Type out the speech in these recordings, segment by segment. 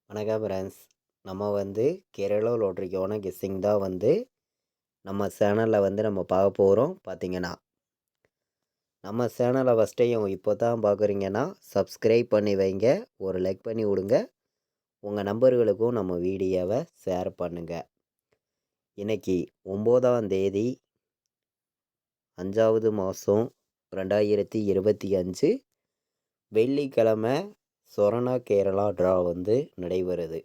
வணக்கம் ஃப்ரெண்ட்ஸ். நம்ம கேரளா லாட்ரிக்கான கெஸ்ஸிங் தான் நம்ம சேனலில் நம்ம பார்க்க போகிறோம். பார்த்தீங்கன்னா நம்ம சேனலை ஃபஸ்ட்டையும் இப்போ தான் பார்க்குறீங்கன்னா சப்ஸ்கிரைப் பண்ணி வைங்க, ஒரு லைக் பண்ணி விடுங்க, உங்கள் நம்பர்களுக்கும் நம்ம வீடியோவை ஷேர் பண்ணுங்கள். இன்றைக்கி 9ஆம் தேதி 5வது மாதம் 2025 வெள்ளிக்கிழமை சொரணா கேரளா ட்ரா நடைபெறுது.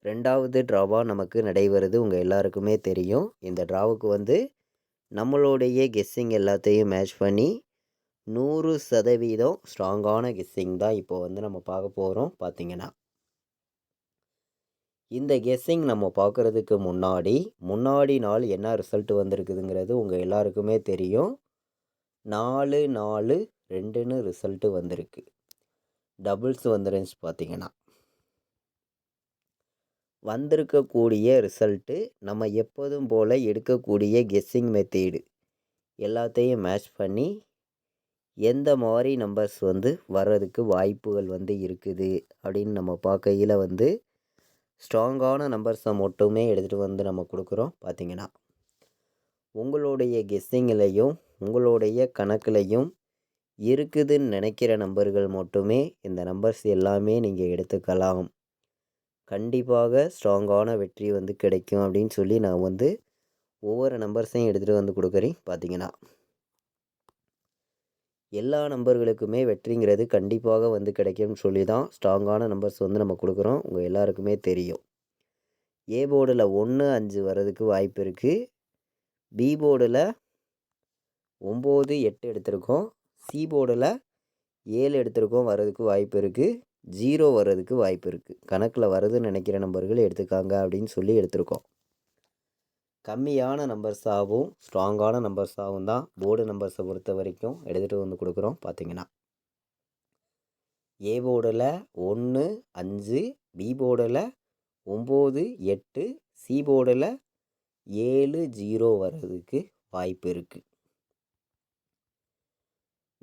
2வது ட்ராவாக நமக்கு நடைபெறுது. உங்கள் எல்லாருக்குமே தெரியும். இந்த ட்ராவுக்கு நம்மளுடைய கெஸ்ஸிங் எல்லாத்தையும் மேட்ச் பண்ணி 100% ஸ்ட்ராங்கான கெஸ்ஸிங் தான் இப்போ நம்ம பார்க்க போகிறோம். பார்த்தீங்கன்னா இந்த கெஸ்ஸிங் நம்ம பார்க்குறதுக்கு முன்னாடி நாள் என்ன ரிசல்ட் வந்திருக்குதுங்கிறது உங்கள் எல்லாருக்குமே தெரியும். 4-4-2ன்னு ரிசல்ட்டு வந்திருக்கு. டபுள்ஸ் வந்துருந்துச்சு. பார்த்தீங்கன்னா வந்திருக்கக்கூடிய ரிசல்ட்டு நம்ம எப்போதும் போல் எடுக்கக்கூடிய கெஸ்ஸிங் மெத்தேடு எல்லாத்தையும் மேட்ச் பண்ணி எந்த மாதிரி நம்பர்ஸ் வர்றதுக்கு வாய்ப்புகள் இருக்குது அப்படின்னு நம்ம பார்க்கையில் ஸ்ட்ராங்கான நம்பர்ஸை மட்டுமே எடுத்துகிட்டு நம்ம கொடுக்குறோம். பார்த்திங்கன்னா உங்களுடைய கெஸ்ஸிங்லேயும் உங்களுடைய கணக்குலையும் இருக்குதுன்னு நினைக்கிற நம்பர்கள் மட்டுமே இந்த நம்பர்ஸ் எல்லாமே நீங்கள் எடுத்துக்கலாம். கண்டிப்பாக ஸ்ட்ராங்கான வெற்றி கிடைக்கும் அப்படின்னு சொல்லி நான் ஒவ்வொரு நம்பர்ஸையும் எடுத்துகிட்டு கொடுக்குறேன். பார்த்தீங்கன்னா எல்லா நம்பர்களுக்குமே வெற்றிங்கிறது கண்டிப்பாக கிடைக்கும்னு சொல்லி தான் ஸ்ட்ராங்கான நம்பர்ஸ் நம்ம கொடுக்குறோம். உங்கள் எல்லாருக்குமே தெரியும். ஏ போர்டில் 1-5 வர்றதுக்கு வாய்ப்பு இருக்குது. பி போர்டில் 9-8 எடுத்திருக்கோம். சி போர்டில் 7 எடுத்திருக்கோம். வர்றதுக்கு வாய்ப்பு இருக்குது. 0 வர்றதுக்கு வாய்ப்பு இருக்குது. கணக்கில் வருதுன்னு நினைக்கிற நம்பர்கள் எடுத்துக்காங்க அப்படின்னு சொல்லி எடுத்திருக்கோம். கம்மியான நம்பர்ஸாகவும் ஸ்ட்ராங்கான நம்பர்ஸாகவும் தான் போர்டு நம்பர்ஸை பொறுத்த வரைக்கும் எடுத்துகிட்டு கொடுக்குறோம். பார்த்திங்கன்னா ஏ போர்டில் 1-5, பி போர்டில் 9-8, சி போர்டில் 7-0 வர்றதுக்கு வாய்ப்பு இருக்குது.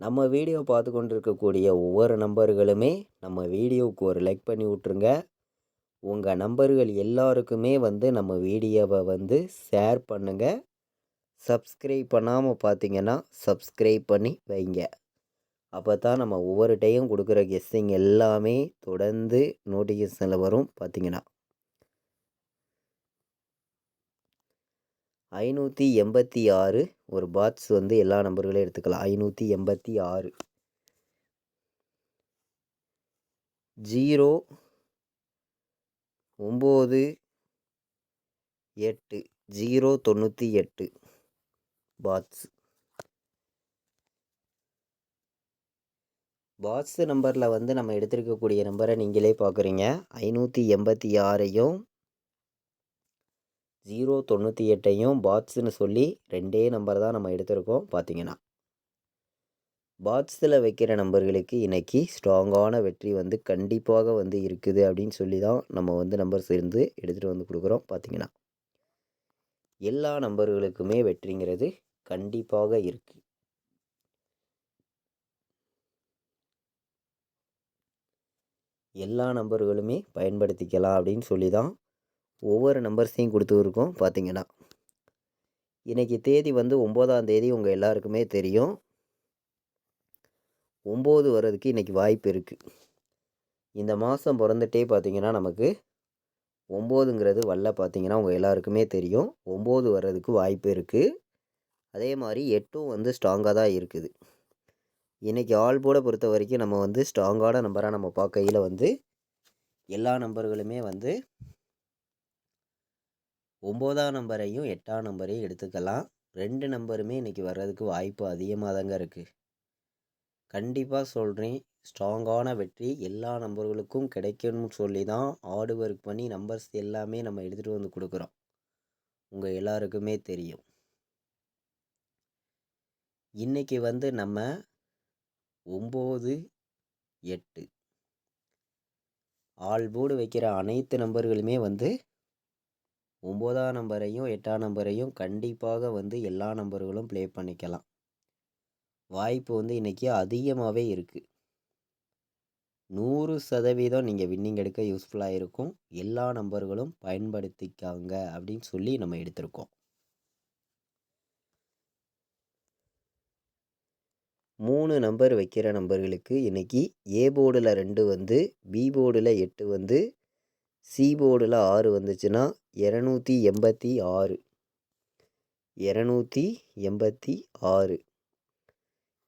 நம்ம வீடியோ பார்த்து கொண்டு இருக்கக்கூடிய ஒவ்வொரு நம்பர்களுமே நம்ம வீடியோவுக்கு ஒரு லைக் பண்ணி விட்ருங்க. உங்கள் நம்பர்கள் எல்லாருக்குமே நம்ம வீடியோவை ஷேர் பண்ணுங்கள். சப்ஸ்கிரைப் பண்ணாமல் பார்த்தீங்கன்னா சப்ஸ்கிரைப் பண்ணி வைங்க. அப்போ தான் நம்ம ஒவ்வொரு டைம் கொடுக்குற கெஸ்ஸிங் எல்லாமே தொடர்ந்து நோட்டிஃபிகேஷனில் வரும். பார்த்தீங்கன்னா 586 ஒரு பாட்ஸ் எல்லா நம்பர்களையும் எடுத்துக்கலாம். 586 0 9 8 098 பாட்ஸ் நம்பரில் நம்ம எடுத்திருக்கக்கூடிய நம்பரை நீங்களே பார்க்குறீங்க. 586ஐயும் 098ஐயும் பாட்ஸ்னு சொல்லி 2 நம்பர் தான் நம்ம எடுத்திருக்கோம். பார்த்தீங்கன்னா பாட்ஸில் வைக்கிற நம்பர்களுக்கு இன்றைக்கி ஸ்ட்ராங்கான வெற்றி கண்டிப்பாக இருக்குது அப்படின்னு சொல்லி தான் நம்ம நம்பர்ஸ் எடுத்துகிட்டு கொடுக்குறோம். பார்த்திங்கன்னா எல்லா நம்பர்களுக்குமே வெற்றிங்கிறது கண்டிப்பாக இருக்குது. எல்லா நம்பர்களுமே பயன்படுத்திக்கலாம் அப்படின்னு சொல்லி தான் ஒவ்வொரு நம்பர்ஸையும் கொடுத்துருக்கோம். பார்த்திங்கன்னா இன்றைக்கி தேதி 9ஆம் தேதி உங்கள் எல்லாருக்குமே தெரியும். 9 வர்றதுக்கு இன்றைக்கி வாய்ப்பு இருக்குது. இந்த மாதம் பிறந்துட்டே பார்த்திங்கன்னா நமக்கு 9ங்கிறது வரல. பார்த்திங்கன்னா உங்கள் எல்லாருக்குமே தெரியும். 9 வர்றதுக்கு வாய்ப்பு இருக்குது. அதே மாதிரி 8ம் ஸ்ட்ராங்காக தான் இருக்குது. இன்றைக்கி ஆல் போர்டை பொறுத்த வரைக்கும் நம்ம ஸ்ட்ராங்கான நம்பராக நம்ம பார்க்கையில் எல்லா நம்பர்களுமே 9ஆம் நம்பரையும் 8ஆம் நம்பரையும் எடுத்துக்கலாம். 2 நம்பருமே இன்றைக்கி வர்றதுக்கு வாய்ப்பு அதிகமாக தாங்க இருக்குது. கண்டிப்பாக சொல்கிறேன், ஸ்ட்ராங்கான வெற்றி எல்லா நம்பர்களுக்கும் கிடைக்கணும்னு சொல்லி தான் ஹார்டு ஒர்க் பண்ணி நம்பர்ஸ் எல்லாமே நம்ம எடுத்துகிட்டு கொடுக்குறோம். உங்கள் எல்லாருக்குமே தெரியும். இன்றைக்கி நம்ம 9-8 ஆல் போர்டு வைக்கிற அனைத்து நம்பர்களுமே 9ஆம் நம்பரையும் 8ஆம் நம்பரையும் கண்டிப்பாக எல்லா நம்பர்களும் ப்ளே பண்ணிக்கலாம். வாய்ப்பு இன்றைக்கி அதிகமாகவே இருக்குது. 100% நீங்கள் வின்னிங் எடுக்க யூஸ்ஃபுல்லாக இருக்கும். எல்லா நம்பர்களும் பயன்படுத்திக்காங்க அப்படின்னு சொல்லி நம்ம எடுத்திருக்கோம். 3 நம்பர் வைக்கிற நம்பர்களுக்கு இன்றைக்கி ஏ போர்டில் 2 வந்து, பி போர்டில் 8 வந்து, சி போர்டில் 6 வந்துச்சுன்னா 286. 286.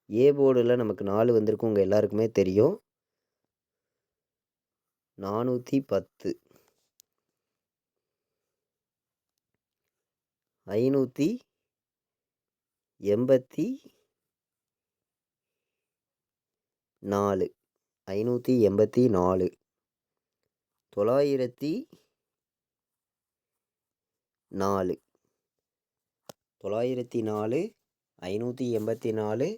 ஏ போர்டில் நமக்கு 4 வந்திருக்கு, உங்கள் எல்லாருக்குமே தெரியும். 410. 584. 584. 904. 904. 584.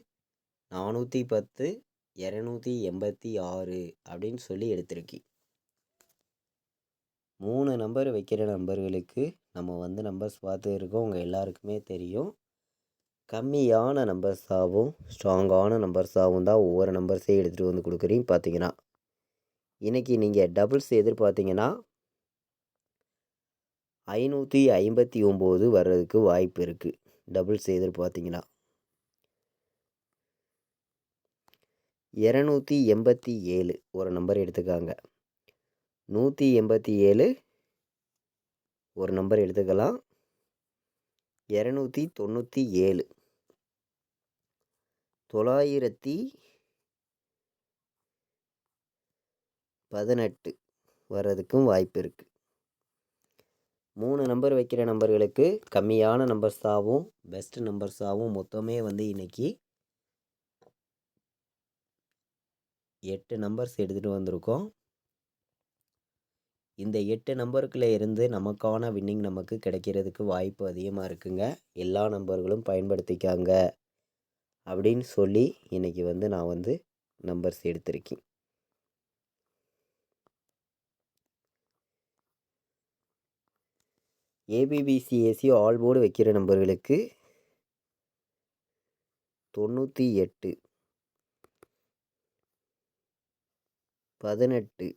410. 286 அப்படின்னு சொல்லி எடுத்திருக்கி. 3 நம்பர் வைக்கிற நம்பர்களுக்கு நம்ம வந்து நம்பர்ஸ் பார்த்து இருக்கோம், உங்கள் எல்லாருக்குமே தெரியும். கம்மியான நம்பர்ஸாகவும் ஸ்ட்ராங்கான நம்பர்ஸாகவும் தான் ஒவ்வொரு நம்பர்ஸையும் எடுத்துகிட்டு வந்து கொடுக்குறீங்க. பார்த்தீங்கன்னா இன்றைக்கி நீங்கள் டபுள்ஸ் எதிர்பார்த்தீங்கன்னா 559 வர்றதுக்கு வாய்ப்பு இருக்குது. டபுள்ஸ் எதிர்பார்த்தீங்கன்னா 287 ஒரு நம்பர் எடுத்துக்காங்க. 187 ஒரு நம்பர் எடுத்துக்கலாம். 297. 918 வர்றதுக்கும் வாய்ப்பு இருக்குது. 3 நம்பர் வைக்கிற நம்பர்களுக்கு கம்மியான நம்பர்ஸாகவும் பெஸ்ட் நம்பர்ஸாகவும் மொத்தமே வந்து இன்றைக்கி 8 நம்பர்ஸ் எடுத்துகிட்டு வந்திருக்கோம். இந்த 8 நம்பருக்குள்ளே இருந்து நமக்கான வின்னிங் நமக்கு கிடைக்கிறதுக்கு வாய்ப்பு அதிகமாக இருக்குங்க. எல்லா நம்பர்களும் பயன்படுத்திக்காங்க அப்படின்னு சொல்லி இன்றைக்கி வந்து நான் வந்து நம்பர்ஸ் எடுத்திருக்கேன். ஏபிபிசிஎஸ்சி ஆல் போர்டு வைக்கிற நம்பர்களுக்கு 98. 18.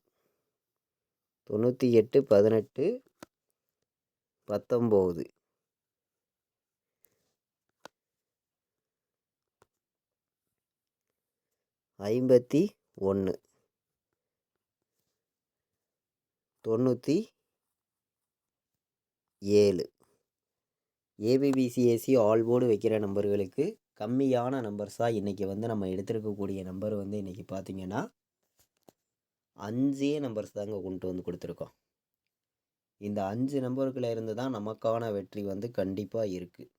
98. 18. 19. 51. 97. ஏபிபிசிஎஸ்சி ஆல் போர்டு வைக்கிற நம்பர்களுக்கு கம்மியான நம்பர்ஸாக இன்றைக்கி வந்து நம்ம எடுத்துருக்கக்கூடிய நம்பர் வந்து இன்றைக்கி பார்த்திங்கன்னா 5 நம்பர்ஸ் தாங்க கொண்டு வந்து கொடுத்துருக்கோம். இந்த 5 நம்பருக்குள்ளே இருந்து தான் நமக்கான வெற்றி வந்து கண்டிப்பாக இருக்குது.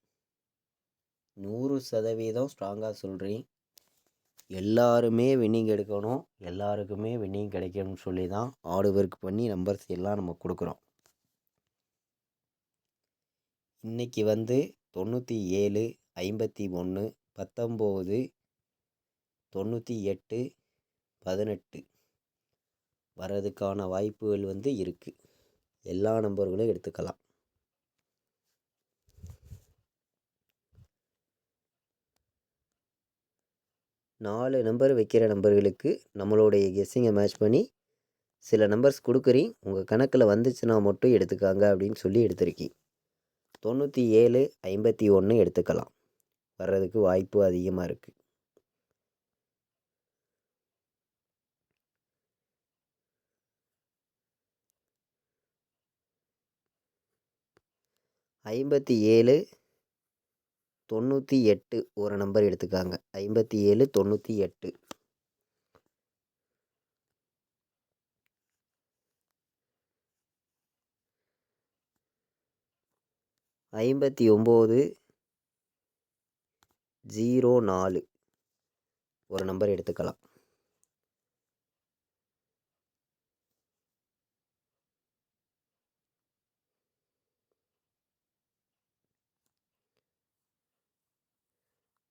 100% ஸ்ட்ராங்காக சொல்கிறேன். எல்லாருமே வின்னிங் எடுக்கணும், எல்லாருக்குமே வின்னிங் கிடைக்கணும்னு சொல்லி தான் ஹார்டு ஒர்க் பண்ணி நம்பர்ஸ் எல்லாம் நம்ம கொடுக்குறோம். இன்றைக்கி வந்து 97, 51, 19, 98, 18 வர்றதுக்கான வாய்ப்புகள் வந்து இருக்குது. எல்லா நம்பர்களும் எடுத்துக்கலாம். நாலு நம்பர் வைக்கிற நம்பர்களுக்கு நம்மளுடைய கெஸ்ஸிங்கை மேட்ச் பண்ணி சில நம்பர்ஸ் கொடுக்குறீங்க, உங்கள் கணக்கில் வந்துச்சுன்னா மட்டும் எடுத்துக்காங்க அப்படின்னு சொல்லி எடுத்திருக்கீங்க. 97, 51 எடுத்துக்கலாம். வர்றதுக்கு வாய்ப்பு அதிகமாக இருக்குது. ஐம்பத்தி 98 ஒரு நம்பர் எடுத்துக்காங்க. 57, 98. 59, 04 ஒரு நம்பர் எடுத்துக்கலாம்.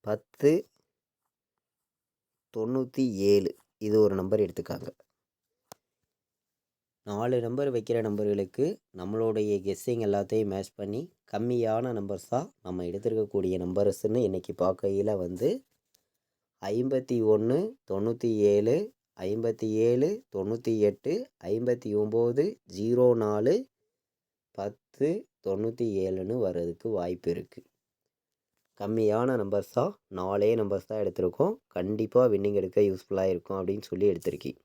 10, 97 இது ஒரு நம்பர் எடுத்துக்காங்க. 4 நம்பர் வைக்கிற நம்பர்களுக்கு நம்மளுடைய கெஸ்ஸிங் எல்லாத்தையும் மேட்ச் பண்ணி கம்மியான நம்பர்ஸாக நம்ம எடுத்துருக்கக்கூடிய நம்பர்ஸ்ன்னு இன்றைக்கி பார்க்கையில் வந்து 51, 97, 57 98 59 04 10 97ன்னு வர்றதுக்கு வாய்ப்பு இருக்குது. கம்மியான நம்பர்ஸ் தான், 4 நம்பர்ஸ் தான் எடுத்திருக்கோம். கண்டிப்பாக வின்னிங் எடுக்க யூஸ்ஃபுல்லாக இருக்கும் அப்படின்னு சொல்லி எடுத்திருக்கேன்.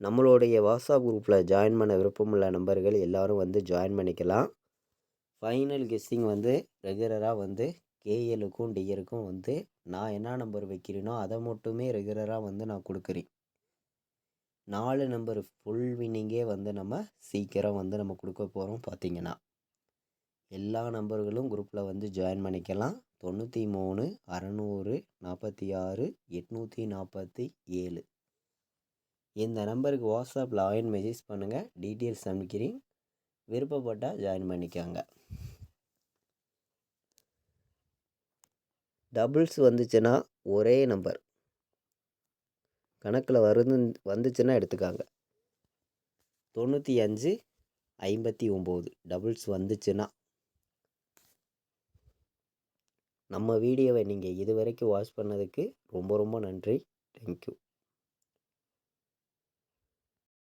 நம்மளுடைய வாட்ஸ்அப் குரூப்பில் ஜாயின் பண்ண விருப்பமுள்ள நம்பர்கள் எல்லோரும் வந்து ஜாயின் பண்ணிக்கலாம். ஃபைனல் கெஸ்ஸிங் வந்து ரெகுலராக வந்து கேஎலுக்கும் டிஎலுக்கும் வந்து நான் என்ன நம்பர் வைக்கிறேனோ அதை மட்டுமே ரெகுலராக வந்து நான் கொடுக்குறேன். 4 நம்பர் ஃபுல் வின்னிங்கே வந்து நம்ம சீக்கிரம் வந்து நம்ம கொடுக்க போகிறோம். பார்த்திங்கன்னா எல்லா நம்பர்களும் குரூப்பில் வந்து ஜாயின் பண்ணிக்கலாம். 93 600 46 847 இந்த நம்பருக்கு வாட்ஸ்அப்பில் ஆயின் மெசேஜ் பண்ணுங்கள். டீட்டெயில்ஸ் அனுப்பிக்கிறேன். விருப்பப்பட்டால் ஜாயின் பண்ணிக்கோங்க. டபுள்ஸ் வந்துச்சுன்னா ஒரே நம்பர் கணக்கில் வந்துச்சுன்னா எடுத்துக்காங்க. 95 59 டபுள்ஸ் வந்துச்சுன்னா. நம்ம வீடியோவை நீங்கள் இது வரைக்கும் வாட்ச் பண்ணதுக்கு ரொம்ப ரொம்ப நன்றி. தேங்க்யூ.